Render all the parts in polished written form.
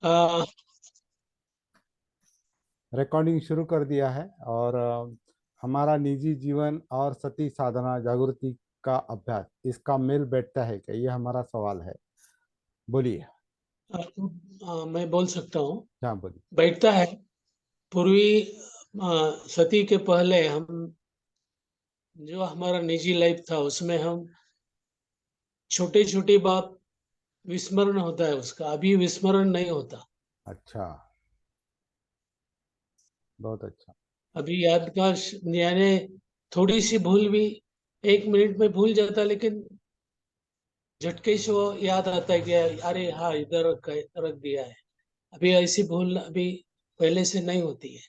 आ, recording शुरू कर दिया है। और हमारा निजी जीवन और सती साधना जागृति का अभ्यास, इसका मेल बैठता है क्या, ये हमारा सवाल है। बोलिए। मैं बोल सकता हूँ। हाँ बोलिए। बैठता है। पूर्वी सती के पहले हम, जो हमारा निजी लाइफ था उसमें हम छोटी छोटी बात विस्मरण होता है उसका, अभी विस्मरण नहीं होता। अच्छा, बहुत अच्छा। अभी यादगार यानी थोड़ी सी भूल भी 1 मिनट में भूल जाता, लेकिन झटके से वो याद आता है कि अरे हाँ, इधर रख दिया है। अभी ऐसी भूल अभी पहले से नहीं होती है।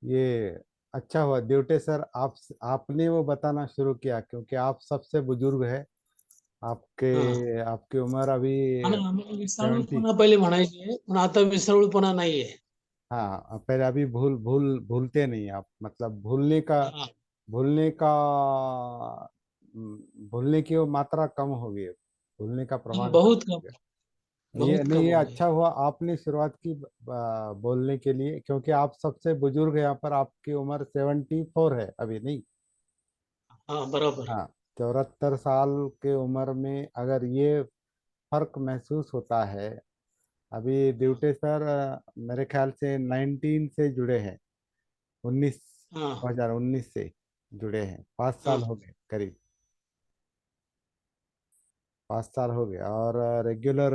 ये अच्छा हुआ देवटे सर, आपने वो बताना शुरू किया, क्योंकि आप सबसे बुजुर्ग है। हाँ, आपके आपकी उम्र अभी आणि आम्हाला 70। विसरळूपणा पहिले म्हणायचे, पण आता विसरळूपणा नाहीये। हाँ, पहले अभी भूलते नहीं आप, मतलब हाँ, भूलने की वो मात्रा कम हो गई है, भूलने का प्रमाण कम बहुत हो कम। गया। ये बहुत नहीं, कम ये हो गई। अच्छा हुआ आपने शुरुआत की बोलने के लिए, क्योंकि आप सबसे बुजुर्ग हैं यहाँ पर। आपकी उम्र 74 है अभी, नहीं? हाँ, बराबर। हाँ, 74 साल के उम्र में अगर ये फर्क महसूस होता है। अभी ड्यूटी सर मेरे ख्याल से 19 से जुड़े हैं, 19 हाँ, 2019 से जुड़े हैं, 5 साल हाँ, हो गए करीब। 5 साल हो गए, और रेगुलर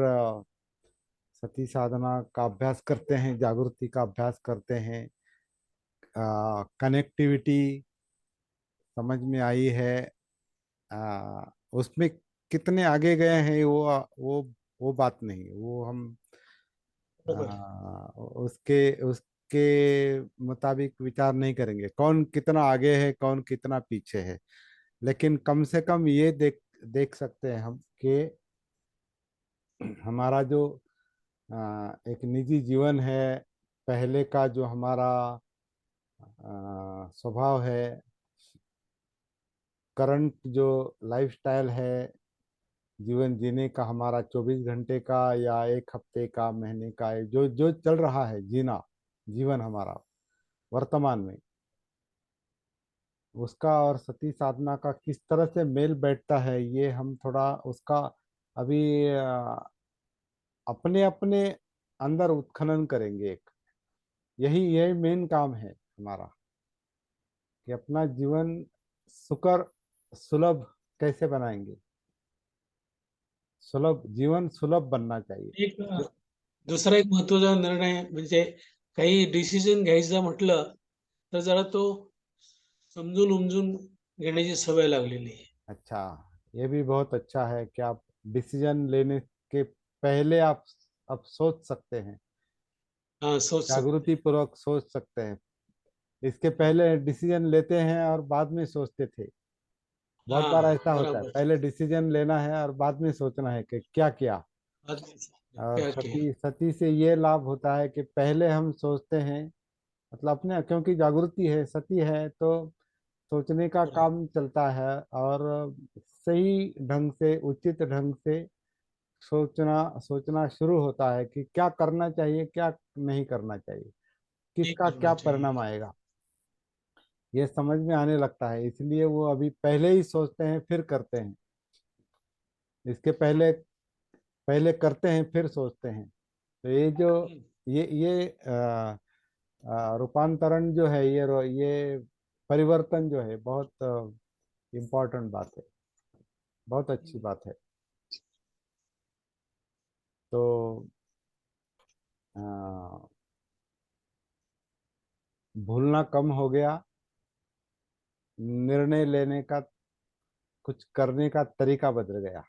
सती साधना का अभ्यास करते हैं, जागृति का अभ्यास करते हैं। कनेक्टिविटी समझ में आई है। उसमें कितने आगे गए हैं वो बात नहीं, वो हम बराबर। उसके उसके मुताबिक विचार नहीं करेंगे, कौन कितना आगे है कौन कितना पीछे है। लेकिन कम से कम ये देख देख सकते हैं हम कि हमारा जो एक निजी जीवन है, पहले का जो हमारा स्वभाव है, करंट जो लाइफस्टाइल है, जीवन जीने का हमारा 24 घंटे का या एक हफ्ते का, महीने का, जो जो चल रहा है जीना, जीवन हमारा वर्तमान में, उसका और सती साधना का किस तरह से मेल बैठता है, ये हम थोड़ा उसका अभी अपने अपने अंदर उत्खनन करेंगे। एक यही यही मेन काम है हमारा, कि अपना जीवन सुकर सुलभ कैसे बनाएंगे। सुलभ जीवन सुलभ बनना चाहिए। एक जो दुसरा एक महत्त्वाचा निर्णय म्हणजे काही डिसिजन घ्यायचं म्हटलं तर जरा तो समजून उमजून घेण्याची सवय लागलेली आहे। अच्छा, ये भी बहुत अच्छा है कि आप डिसीजन लेने के पहले आप सोच सकते हैं, हाँ, सोच सकते जागृति हैं। पूर्वक सोच सकते हैं। इसके पहले डिसीजन लेते हैं और बाद में सोचते थे। बहुत बार हाँ, ऐसा होता है, बराबर। पहले डिसीजन लेना है और बाद में सोचना है कि क्या किया। आदमी से और क्या किया। सती सती से ये लाभ होता है कि पहले हम सोचते हैं, मतलब अपने, क्योंकि जागृति है, सती है, तो सोचने का बरोबर। काम चलता है। और सही ढंग से, उचित ढंग से सोचना सोचना शुरू होता है कि क्या करना चाहिए, क्या नहीं करना चाहिए, नहीं किसका करना क्या चाहिए। परिणाम आएगा, ये समझ में आने लगता है। इसलिए वो अभी पहले ही सोचते हैं फिर करते हैं। इसके पहले पहले करते हैं फिर सोचते हैं। तो ये जो हम्म, ये रूपांतरण जो है, ये परिवर्तन जो है, बहुत इम्पोर्टेंट बात है, बहुत अच्छी हम्म। बात है। तो अ, भूलना कम हो गया, निर्णय लेने का, कुछ करने का तरीका बदल गया।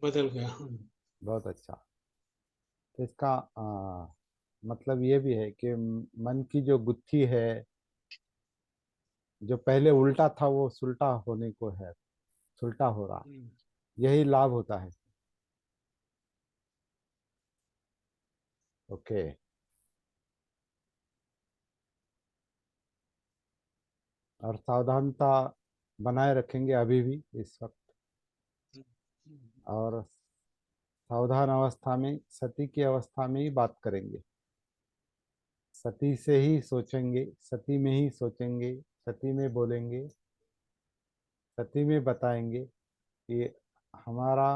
बदल गया। हम्म। बहुत अच्छा। तो इसका मतलब ये भी है कि मन की जो गुत्थी है, जो पहले उल्टा था वो सुल्टा होने को है, सुल्टा हो रहा। हम्म। यही लाभ होता है। ओके। और सावधानता बनाए रखेंगे अभी भी इस वक्त। हम्म। और सावधान अवस्था में, सती की अवस्था में ही बात करेंगे, सती से ही सोचेंगे, सती में ही सोचेंगे, सती में बोलेंगे, सती में बताएंगे कि हमारा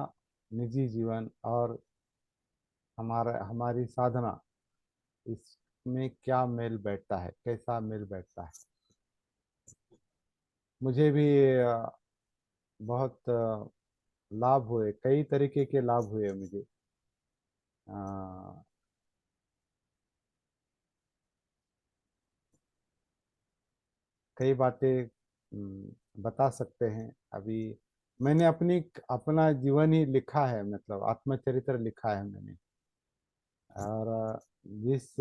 निजी जीवन और हमारी साधना, इसमें क्या मेल बैठता है, कैसा मेल बैठता है। मुझे भी बहुत लाभ हुए, कई तरीके के लाभ हुए मुझे। अ, कई बातें बता सकते हैं। अभी मैंने अपना जीवन ही लिखा है, मतलब आत्मचरित्र लिखा है मैंने। और जिस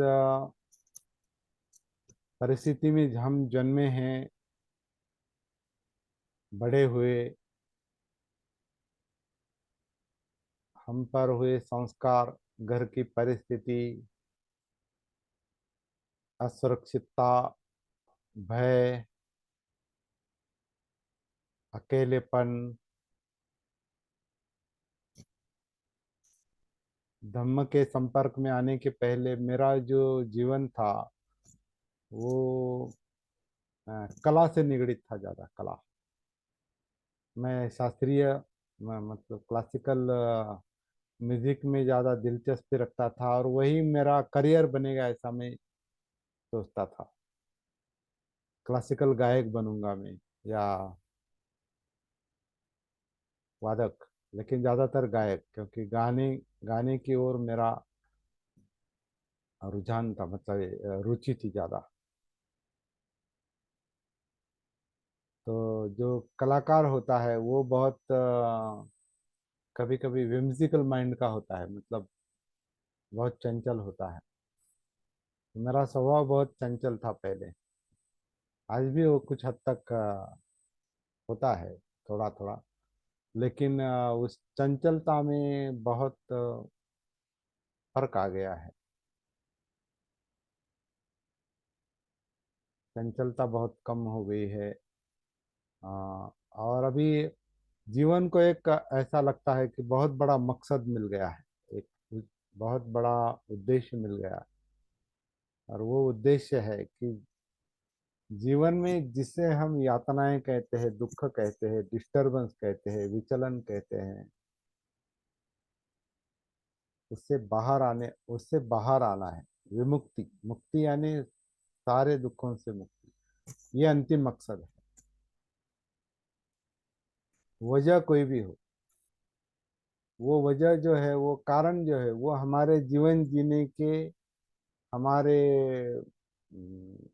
परिस्थिति में हम जन्मे हैं, बड़े हुए, हम पर हुए संस्कार, घर की परिस्थिति, असुरक्षितता, भय, अकेलेपन, धम्म के संपर्क में आने के पहले मेरा जो जीवन था वो कला से निगड़ित था, ज़्यादा कला। मैं शास्त्रीय मतलब क्लासिकल म्यूजिक में ज़्यादा दिलचस्पी रखता था, और वही मेरा करियर बनेगा ऐसा मैं सोचता था। क्लासिकल गायक बनूंगा मैं, या वादक, लेकिन ज़्यादातर गायक, क्योंकि गाने गाने की ओर मेरा रुझान था, मतलब रुचि थी ज़्यादा। तो जो कलाकार होता है वो बहुत कभी कभी विम्सिकल माइंड का होता है, मतलब बहुत चंचल होता है। मेरा स्वभाव बहुत चंचल था पहले, आज भी वो कुछ हद तक होता है, थोड़ा थोड़ा। लेकिन उस चंचलता में बहुत फर्क आ गया है। चंचलता बहुत कम हो गई है। अ, और अभी जीवन को एक ऐसा लगता है कि बहुत बड़ा मकसद मिल गया है, एक बहुत बड़ा उद्देश्य मिल गया है। और वो उद्देश्य है कि जीवन में जिसे हम यातनाएं कहते हैं, दुख कहते हैं, डिस्टरबेंस कहते हैं, विचलन कहते हैं, उससे बाहर आना है। विमुक्ति, मुक्ति यानी सारे दुखों से मुक्ति, ये अंतिम मकसद है। वजह कोई भी हो, वो वजह जो है, वो कारण जो है, वो हमारे जीवन जीने के, हमारे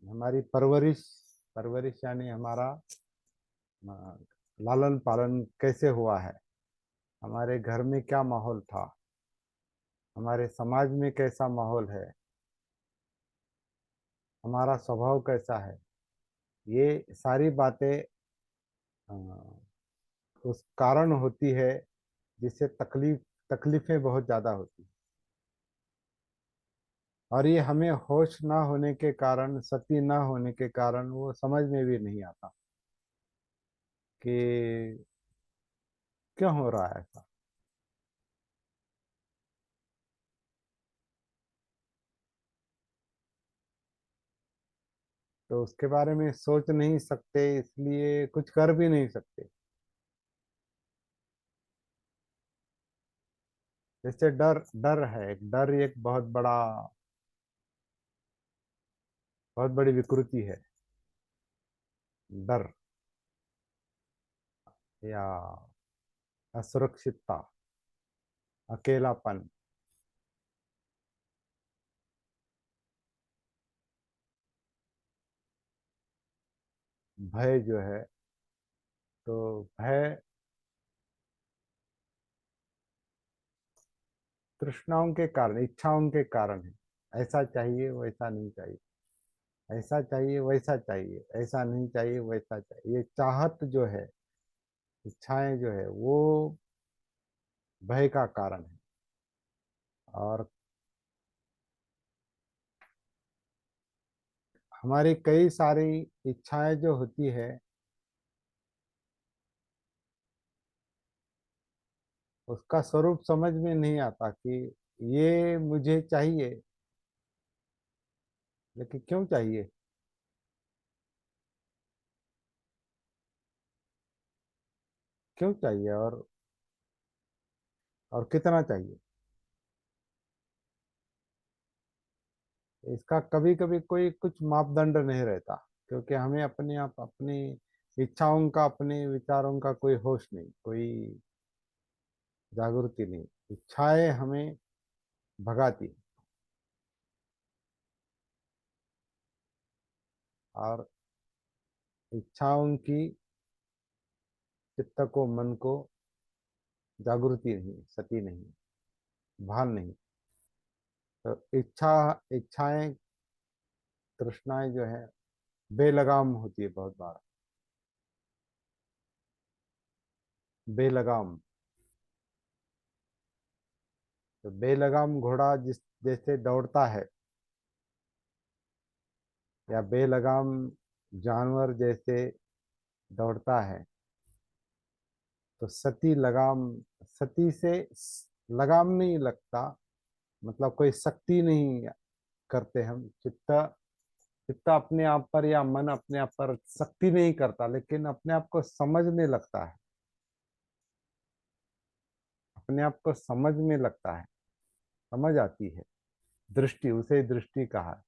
हमारी परवरिश, परवरिश यानी हमारा अ, लालन पालन कैसे हुआ है, हमारे घर में क्या माहौल था, हमारे समाज में कैसा माहौल है, हमारा स्वभाव कैसा है, ये सारी बातें अ, उस कारण होती है जिससे तकलीफें बहुत ज़्यादा होती हैं। और ये हमें होश ना होने के कारण, सती ना होने के कारण वो समझ में भी नहीं आता कि क्यों हो रहा है ऐसा। तो उसके बारे में सोच नहीं सकते, इसलिए कुछ कर भी नहीं सकते। जैसे डर, डर है, डर एक बहुत बड़ी विकृति है। डर या असुरक्षितता, अकेलापन, भय जो है, तो भय तृष्णाओं के कारण, इच्छाओं के कारण है। ऐसा चाहिए, वैसा नहीं चाहिए, ऐसा चाहिए, वैसा चाहिए, ऐसा नहीं चाहिए, वैसा चाहिए। ये चाहत जो है, इच्छाएं जो है, वो भय का कारण है। और हमारी कई सारी इच्छाएं जो होती है, उसका स्वरूप समझ में नहीं आता कि ये मुझे चाहिए, लेकिन क्यों चाहिए, क्यों चाहिए, और कितना चाहिए। इसका कभी कभी कोई कुछ मापदंड नहीं रहता, क्योंकि हमें अपने आप अपनी इच्छाओं का, अपने विचारों का कोई होश नहीं, कोई जागृति नहीं। इच्छाएं हमें भगाती हैं, और इच्छाओं की चित्त को, मन को जागृति नहीं, सती नहीं, भान नहीं। तो इच्छाएं, तृष्णाएं जो है बेलगाम होती है बहुत बार। बेलगाम। तो बेलगाम घोड़ा जिस जैसे दौड़ता है, या बेलगाम जानवर जैसे दौड़ता है, तो सती लगाम, सती से लगाम नहीं लगता, मतलब कोई शक्ति नहीं करते हम। चित्त, चित्त अपने आप पर या मन अपने आप पर शक्ति नहीं करता, लेकिन अपने आप को समझने लगता है, अपने आप को समझ में लगता है, समझ आती है। दृष्टि, उसे दृष्टि कहा है।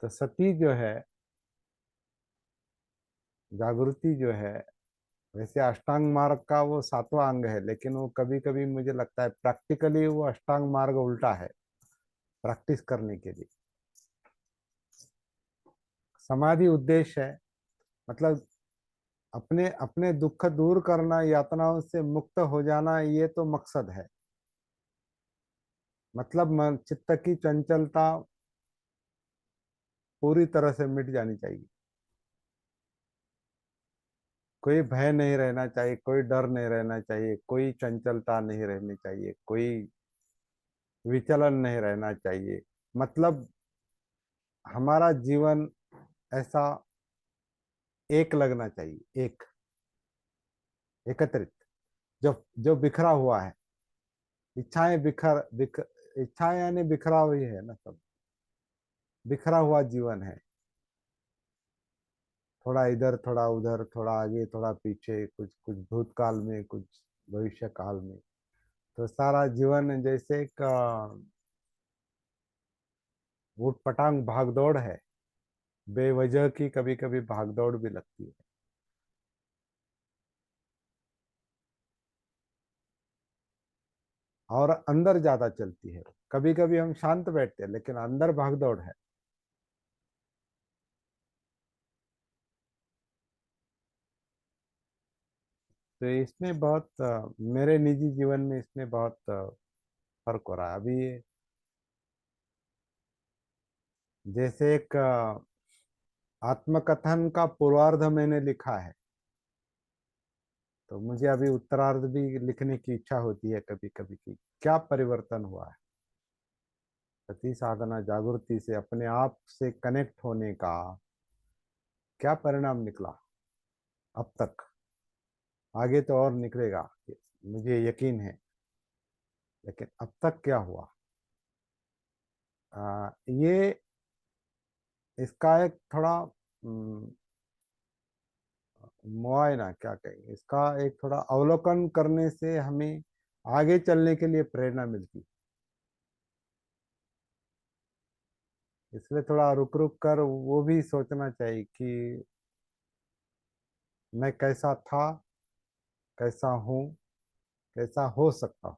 तो सती जो है, जागृति जो है, वैसे अष्टांग मार्ग का वो सातवां अंग है, लेकिन वो कभी कभी मुझे लगता है प्रैक्टिकली वो अष्टांग मार्ग उल्टा है, प्रैक्टिस करने के लिए। समाधि उद्देश्य है, मतलब अपने अपने दुख दूर करना, यातनाओं से मुक्त हो जाना, ये तो मकसद है। मतलब मन चित्त की चंचलता पूरी तरह से मिट जानी चाहिए। कोई भय नहीं रहना चाहिए, कोई डर नहीं रहना चाहिए, कोई चंचलता नहीं रहनी चाहिए, कोई विचलन नहीं रहना चाहिए। मतलब हमारा जीवन ऐसा एक लगना चाहिए, एक, एकत्रित, जो जो बिखरा हुआ है। इच्छाएं इच्छाएं यानी बिखरा हुई है ना, सब बिखरा हुआ जीवन है। थोड़ा इधर, थोड़ा उधर, थोड़ा आगे, थोड़ा पीछे, कुछ कुछ भूतकाल में, कुछ भविष्य काल में। तो सारा जीवन जैसे एक ऊट पटांग भागदौड़ है, बेवजह की कभी कभी भागदौड़ भी लगती है। और अंदर ज्यादा चलती है। कभी कभी हम शांत बैठते हैं, लेकिन अंदर भागदौड़ है। तो इसमें बहुत मेरे निजी जीवन में इसमें बहुत फर्क हो रहा है अभी। जैसे एक आत्मकथन का पूर्वार्ध मैंने लिखा है, तो मुझे अभी उत्तरार्ध भी लिखने की इच्छा होती है कभी कभी, कि क्या परिवर्तन हुआ है सती साधना जागृति से अपने आप से कनेक्ट होने का, क्या परिणाम निकला अब तक। आगे तो और निकलेगा, मुझे यकीन है, लेकिन अब तक क्या हुआ। ये इसका एक थोड़ा मुआयना क्या कहेंगे, इसका एक थोड़ा अवलोकन करने से हमें आगे चलने के लिए प्रेरणा मिलती। इसलिए थोड़ा रुक रुक कर वो भी सोचना चाहिए कि मैं कैसा था, कैसा हूँ, कैसा हो सकता हूँ।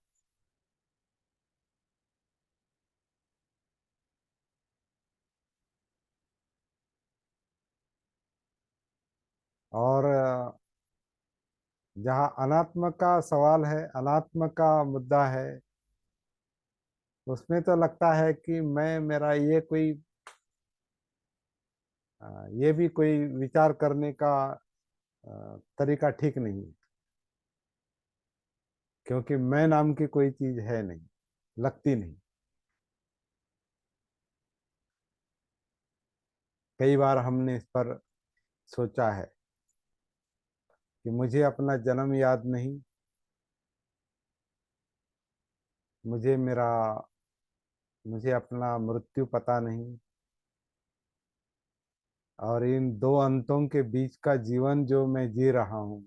और जहाँ अनात्म का सवाल है, अनात्म का मुद्दा है, उसमें तो लगता है कि मैं, मेरा ये कोई ये भी कोई विचार करने का तरीका ठीक नहीं है, क्योंकि मैं नाम की कोई चीज है नहीं, लगती नहीं। कई बार हमने इस पर सोचा है कि मुझे अपना जन्म याद नहीं, मुझे अपना मृत्यु पता नहीं, और इन दो अंतों के बीच का जीवन जो मैं जी रहा हूँ,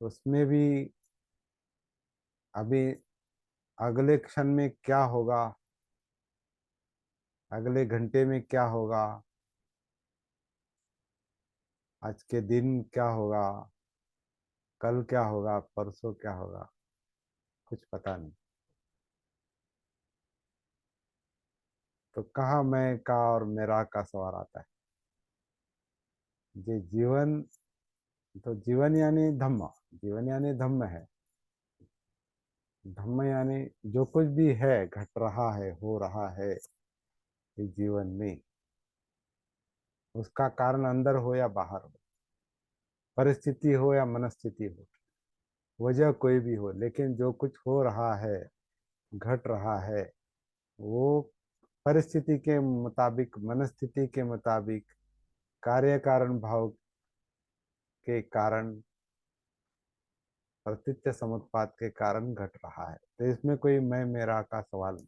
उसमें भी अभी अगले क्षण में क्या होगा, अगले घंटे में क्या होगा, आज के दिन क्या होगा, कल क्या होगा, परसों क्या होगा, कुछ पता नहीं। तो कहाँ मैं का और मेरा का सवाल आता है। ये जीवन, तो जीवन यानी धम्म, जीवन यानी धम्म है। धम्म यानी जो कुछ भी है, घट रहा है, हो रहा है इस जीवन में, उसका कारण अंदर हो या बाहर हो, परिस्थिति हो या मनस्थिति हो, वजह कोई भी हो, लेकिन जो कुछ हो रहा है, घट रहा है, वो परिस्थिति के मुताबिक, मनस्थिति के मुताबिक, कार्य कारण भाव के कारण, प्रतीच्य समुत्पाद के कारण घट रहा है। तो इसमें कोई मैं मेरा का सवाल नहीं।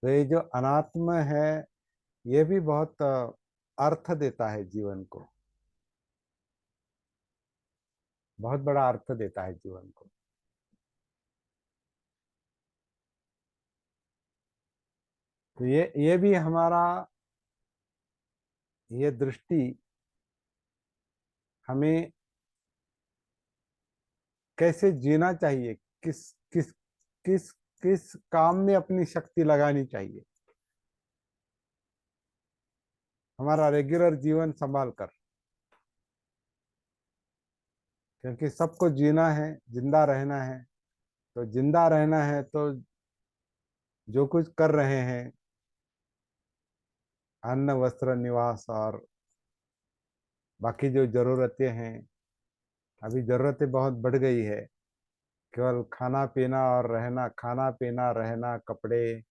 तो ये जो अनात्म है, ये भी बहुत अर्थ देता है जीवन को, बहुत बड़ा अर्थ देता है जीवन को। तो ये भी हमारा, ये दृष्टि हमें कैसे जीना चाहिए, किस किस किस किस काम में अपनी शक्ति लगानी चाहिए, हमारा रेगुलर जीवन संभाल कर। क्योंकि सबको जीना है, जिंदा रहना है। तो जिंदा रहना है तो जो कुछ कर रहे हैं, अन्न वस्त्र निवास और बाकी जो जरूरतें हैं, अभी जरूरतें बहुत बढ़ गई है। केवल खाना पीना और रहना, खाना पीना रहना, कपड़े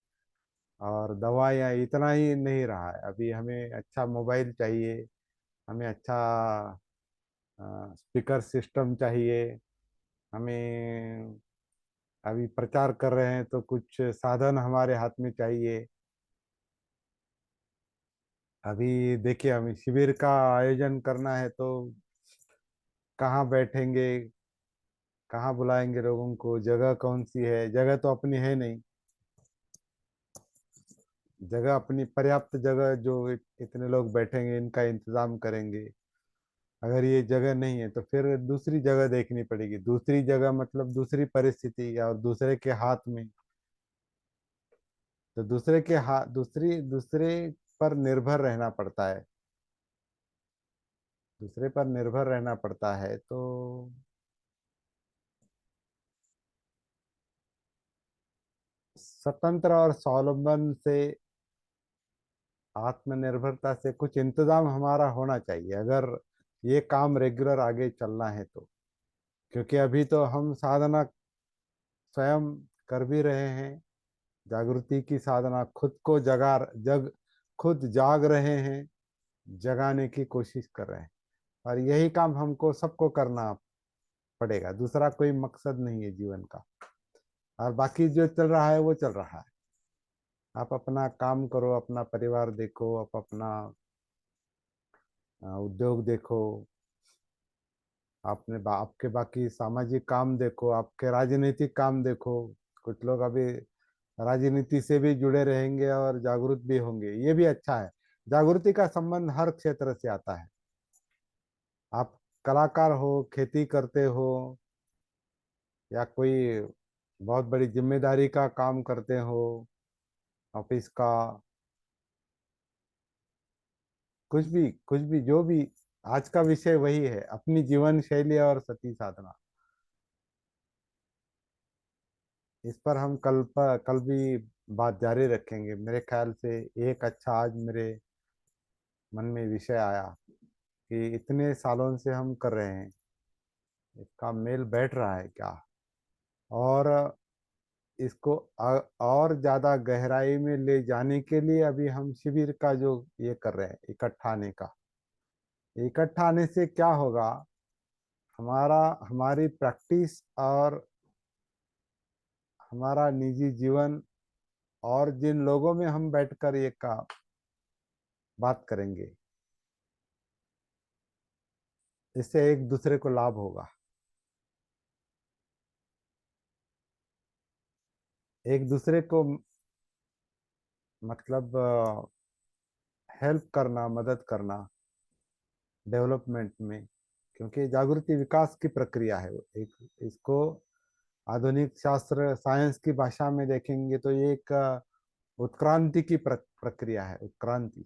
और दवाइयाँ, इतना ही नहीं रहा है। अभी हमें अच्छा मोबाइल चाहिए, हमें अच्छा स्पीकर सिस्टम चाहिए, हमें अभी प्रचार कर रहे हैं तो कुछ साधन हमारे हाथ में चाहिए। अभी देखिए, हमें शिविर का आयोजन करना है तो कहाँ बैठेंगे, कहाँ बुलाएंगे लोगों को, जगह कौन सी है, जगह तो अपनी है नहीं। जगह अपनी, पर्याप्त जगह जो इतने लोग बैठेंगे इनका इंतजाम करेंगे। अगर ये जगह नहीं है तो फिर दूसरी जगह देखनी पड़ेगी। दूसरी जगह मतलब दूसरी परिस्थिति और दूसरे के हाथ में। तो दूसरे के हाथ, दूसरे पर निर्भर रहना पड़ता है। दूसरे पर निर्भर रहना पड़ता है तो स्वतंत्र और स्वावलंबन से, आत्मनिर्भरता से कुछ इंतजाम हमारा होना चाहिए, अगर ये काम रेगुलर आगे चलना है तो। क्योंकि अभी तो हम साधना स्वयं कर भी रहे हैं, जागृति की साधना, खुद को खुद जाग रहे हैं, जगाने की कोशिश कर रहे हैं। और यही काम हमको सबको करना पड़ेगा, दूसरा कोई मकसद नहीं है जीवन का। और बाकी जो चल रहा है वो चल रहा है। आप अपना काम करो, अपना परिवार देखो, आप अपना उद्योग देखो, आपके बाकी सामाजिक काम देखो, आपके राजनीतिक काम देखो। कुछ लोग अभी राजनीति से भी जुड़े रहेंगे और जागरूक भी होंगे, ये भी अच्छा है। जागृति का संबंध हर क्षेत्र से आता है। आप कलाकार हो, खेती करते हो, या कोई बहुत बड़ी जिम्मेदारी का काम करते हो, ऑफिस का, कुछ भी जो भी। आज का विषय वही है, अपनी जीवन शैली और सती साधना। इस पर हम कल भी बात जारी रखेंगे। मेरे ख्याल से एक अच्छा आज मेरे मन में विषय आया कि इतने सालों से हम कर रहे हैं, इसका मेल बैठ रहा है क्या, और इसको और ज्यादा गहराई में ले जाने के लिए अभी हम शिविर का जो ये कर रहे हैं, इकट्ठा आने का। इकट्ठा आने से क्या होगा, हमारी प्रैक्टिस और हमारा निजी जीवन और जिन लोगों में हम बैठकर ये का बात करेंगे, इससे एक दूसरे को लाभ होगा। एक दूसरे को मतलब हेल्प करना, मदद करना डेवलपमेंट में, क्योंकि जागृति विकास की प्रक्रिया है। एक इसको आधुनिक शास्त्र साइंस की भाषा में देखेंगे तो ये एक उत्क्रांति की प्रक्रिया है। उत्क्रांति,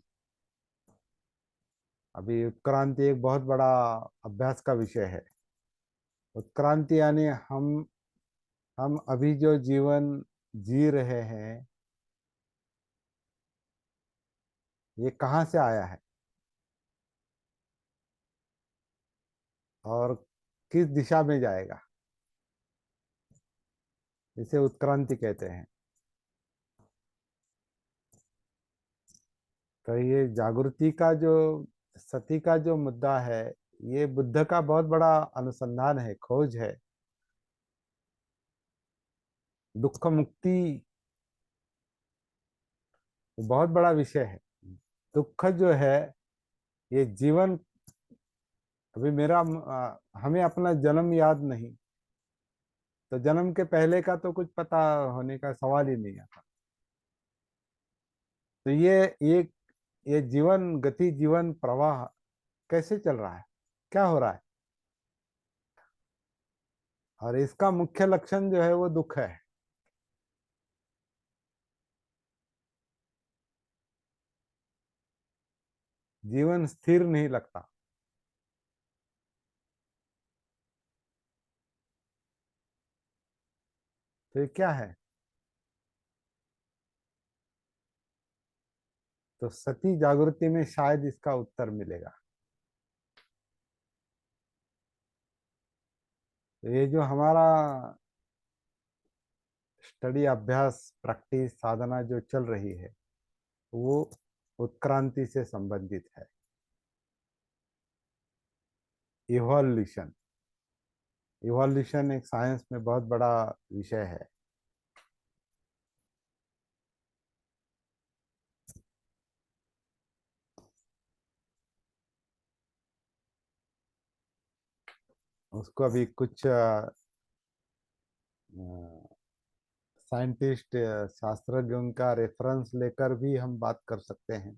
अभी उत्क्रांति एक बहुत बड़ा अभ्यास का विषय है। उत्क्रांति यानी हम अभी जो जीवन जी रहे हैं, ये कहाँ से आया है और किस दिशा में जाएगा, इसे उत्क्रांति कहते हैं। तो ये जागृति का जो, सती का जो मुद्दा है, ये बुद्ध का बहुत बड़ा अनुसंधान है, खोज है। दुख मुक्ति बहुत बड़ा विषय है। दुख जो है, ये जीवन, अभी हमें अपना जन्म याद नहीं, तो जन्म के पहले का तो कुछ पता होने का सवाल ही नहीं आता। तो ये जीवन गति, जीवन प्रवाह कैसे चल रहा है, क्या हो रहा है, और इसका मुख्य लक्षण जो है वो दुख है। जीवन स्थिर नहीं लगता। तो ये क्या है? तो सती जागृति में शायद इसका उत्तर मिलेगा। तो ये जो हमारा स्टडी, अभ्यास, प्रैक्टिस, साधना जो चल रही है, वो उत्क्रांति से संबंधित है। इवोल्यूशन, इवोल्यूशन एक साइंस में बहुत बड़ा विषय है। उसको अभी कुछ साइंटिस्ट, शास्त्रज्ञों का रेफरेंस लेकर भी हम बात कर सकते हैं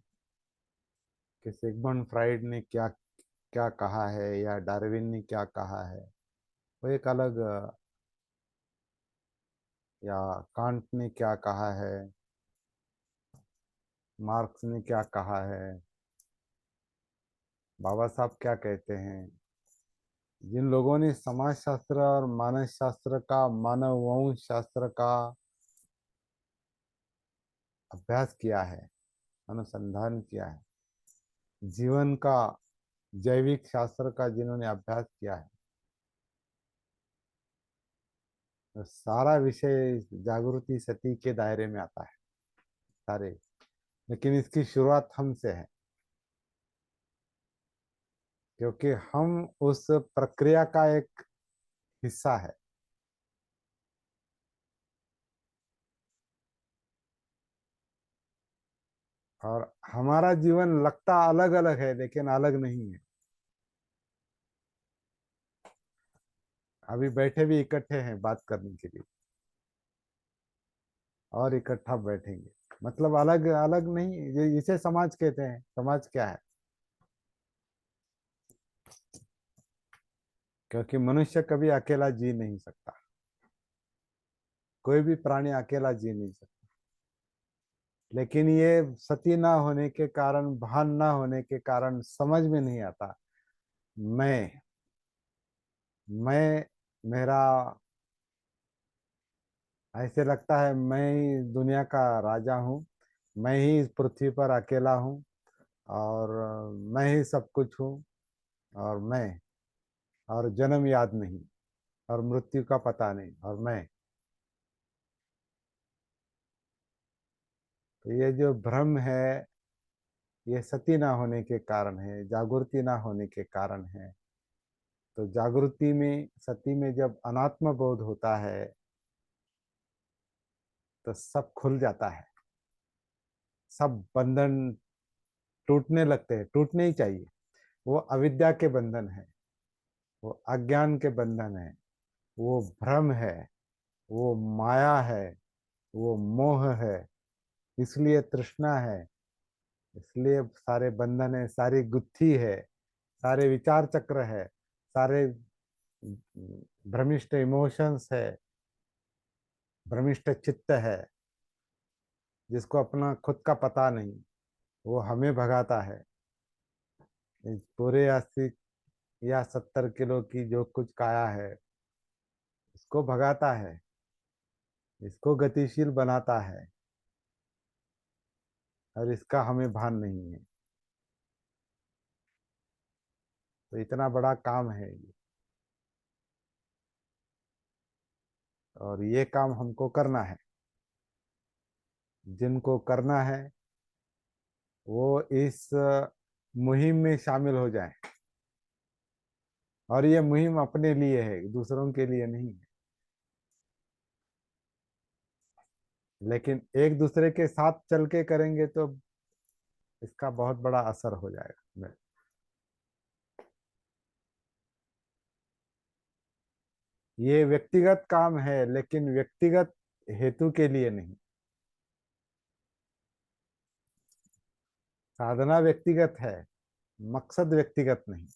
कि सिगमंड फ्राइड ने क्या क्या कहा है या डार्विन ने क्या कहा है, वो एक अलग, या कांट ने क्या कहा है, मार्क्स ने क्या कहा है, बाबा साहब क्या कहते हैं। जिन लोगों ने समाज शास्त्र और मानस शास्त्र का, मानव वंश शास्त्र का अभ्यास किया है, अनुसंधान किया है, जीवन का, जैविक शास्त्र का जिन्होंने अभ्यास किया है, तो सारा विषय इस जागृति सती के दायरे में आता है, सारे। लेकिन इसकी शुरुआत हमसे है, क्योंकि हम उस प्रक्रिया का एक हिस्सा है। और हमारा जीवन लगता अलग अलग है, लेकिन अलग नहीं है। अभी बैठे भी इकट्ठे हैं बात करने के लिए, और इकट्ठा बैठेंगे, मतलब अलग अलग नहीं। ये इसे समाज कहते हैं। समाज क्या है? क्योंकि मनुष्य कभी अकेला जी नहीं सकता, कोई भी प्राणी अकेला जी नहीं सकता। लेकिन ये सती ना होने के कारण, भान ना होने के कारण समझ में नहीं आता। मैं मैं मेरा, ऐसे लगता है मैं ही दुनिया का राजा हूँ, मैं ही इस पृथ्वी पर अकेला हूँ, और मैं ही सब कुछ हूँ, और मैं, और जन्म याद नहीं, और मृत्यु का पता नहीं, और मैं। तो ये जो भ्रम है, ये सती ना होने के कारण है, जागृति ना होने के कारण है। तो जागृति में, सती में जब अनात्म बोध होता है, तो सब खुल जाता है, सब बंधन टूटने लगते हैं, टूटने ही चाहिए। वो अविद्या के बंधन है, वो अज्ञान के बंधन है, वो भ्रम है, वो माया है, वो मोह है, इसलिए तृष्णा है, इसलिए सारे बंधन है, सारी गुत्थी है, सारे विचार चक्र है, सारे भ्रमिष्ट इमोशंस है, भ्रमिष्ट चित्त है, जिसको अपना खुद का पता नहीं, वो हमें भगाता है। इस पूरे 80 या 70 किलो की जो कुछ काया है, इसको भगाता है, इसको गतिशील बनाता है, और इसका हमें भान नहीं है। तो इतना बड़ा काम है ये, और ये काम हमको करना है। जिनको करना है वो इस मुहिम में शामिल हो जाएं। और ये मुहिम अपने लिए है, दूसरों के लिए नहीं है। लेकिन एक दूसरे के साथ चल के करेंगे तो इसका बहुत बड़ा असर हो जाएगा। ये व्यक्तिगत काम है, लेकिन व्यक्तिगत हेतु के लिए नहीं। साधना व्यक्तिगत है, मकसद व्यक्तिगत नहीं।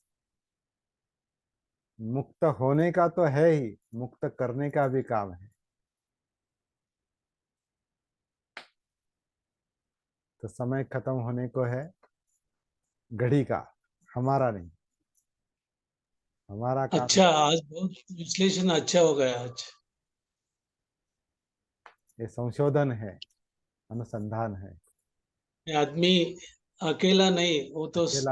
मुक्त होने का तो है ही, मुक्त करने का भी काम है। तो समय खत्म होने को है, घड़ी का, हमारा नहीं। हमारा काम, अच्छा, आज बहुत विश्लेषण अच्छा हो गया आज। ये संशोधन है, अनुसंधान है। आदमी अकेला नहीं, वो तो अकेला